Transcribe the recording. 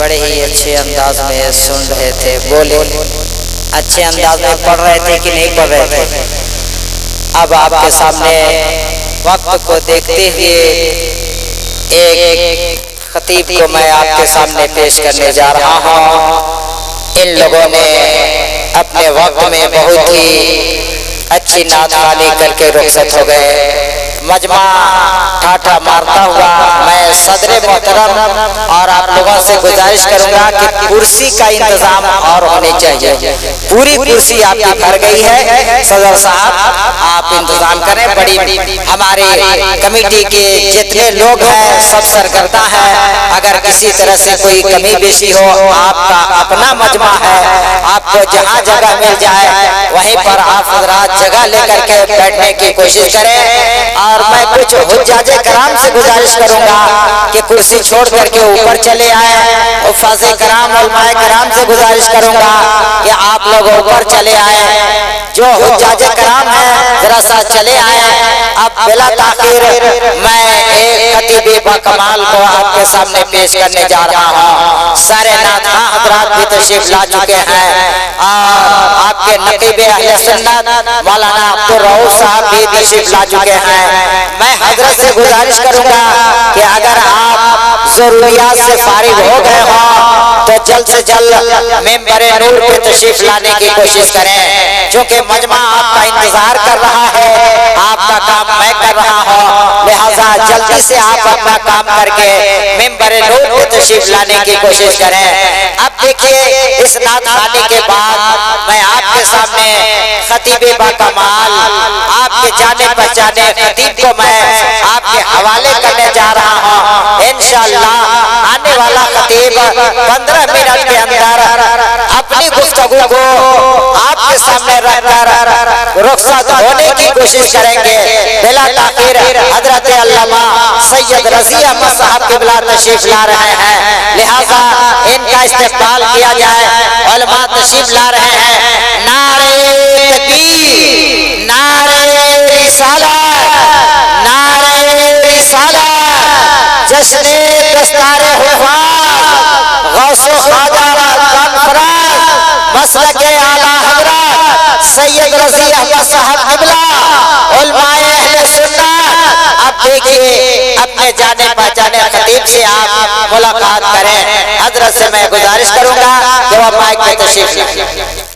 بڑے ہی اچھے انداز میں سن رہے تھے، بولے اچھے انداز میں پڑھ رہے تھے کہ نہیں پڑھ رہے تھے؟ اب آپ کے سامنے وقت کو دیکھتے ہوئے ایک خطیب کو میں آپ کے سامنے پیش کرنے جا رہا ہوں۔ ان لوگوں نے اپنے وقت میں بہت ہی اچھی نعت خوانی کر کے رخصت ہو گئے۔ مجمع ٹھاٹھا مارتا ہوا میں صدر محترم اور آپ لوگوں سے گزارش کروں گا کہ کرسی کا انتظام اور ہونی چاہیے۔ پوری کرسی آپ کی بھر گئی ہے، صدر صاحب آپ انتظام کریں۔ بڑی ہمارے کمیٹی کے جتنے لوگ ہیں سب سرکردہ ہیں، اگر کسی طرح سے کوئی کمی بیشی ہو، آپ کا اپنا مجمع ہے، آپ کو جہاں جگہ مل جائے وہیں پر آپ حضرات جگہ لے کر کے بیٹھنے کی کوشش کریں۔ اور میں کچھ حجاج کرام سے گزارش کروں گا کہ کرسی چھوڑ کر کے اوپر چلے آئیں۔ حفاظ کرام علماء کرام سے گزارش کروں گا کہ آپ لوگ اوپر چلے آئیں۔ جو حجاج کرام ہیں ذرا سا چلے آئیں۔ اب بلا تاخیر میں ایک خطیب با کمال کو آپ کے سامنے پیش کرنے جا رہا ہوں۔ سارے نعت خواں حضرات بھی تشریف لا چکے ہیں اور آپ کے نقیب اہل سنت مولانا عبدالرؤوف صاحب بھی تشریف لا چکے ہیں۔ میں حضرت سے گزارش کروں گا کہ اگر آپ ضروریات سے فارغ ہو گئے ہوں تو جلد سے جلد ممبر نور پہ تشریف لانے کی کوشش کریں، چونکہ مجمع آپ کا انتظار کر رہا ہے، آپ کا کام میں کر رہا ہوں، لہٰذا جلدی سے آپ اپنا کام کر کے ممبر نور پہ تشریف لانے کی کوشش کریں۔ اب دیکھیے اس نعت خوانی کے بعد میں آپ کے سامنے خطیب با کمال، آپ کے جانے پہچانے خطیب کو میں آپ کے حوالے کرنے جا رہا ہوں۔ انشاءاللہ آنے والا خطیب 15 منٹ کے اندر اپنی گفتگو کو آپ کے سامنے رکھ کر رخصت ہونے کی کوشش کریں گے۔ بلا تاخیر حضرت علامہ سید رضی احمد صاحب قبلہ تشریف لا رہے ہیں، لہذا ان کا استقبال کیا جائے۔ علماء تشریف لا رہے ہیں۔ نعرہ تکبیر، نعرہ رسالت، نعرہ رسالت، جشن دستار حفاظ، غوث و خواجہ کانفرنس، مسلک اعلیٰ حضرت سید رضی احمد صاحب قبلہ، علماء اہل سنت۔ اب دیکھیے اپنے جانے پہچانے خطیب سے آپ ملاقات کریں۔ حضرت سے میں گزارش کروں گا کہ وہ مائک پہ تشریف لائیں۔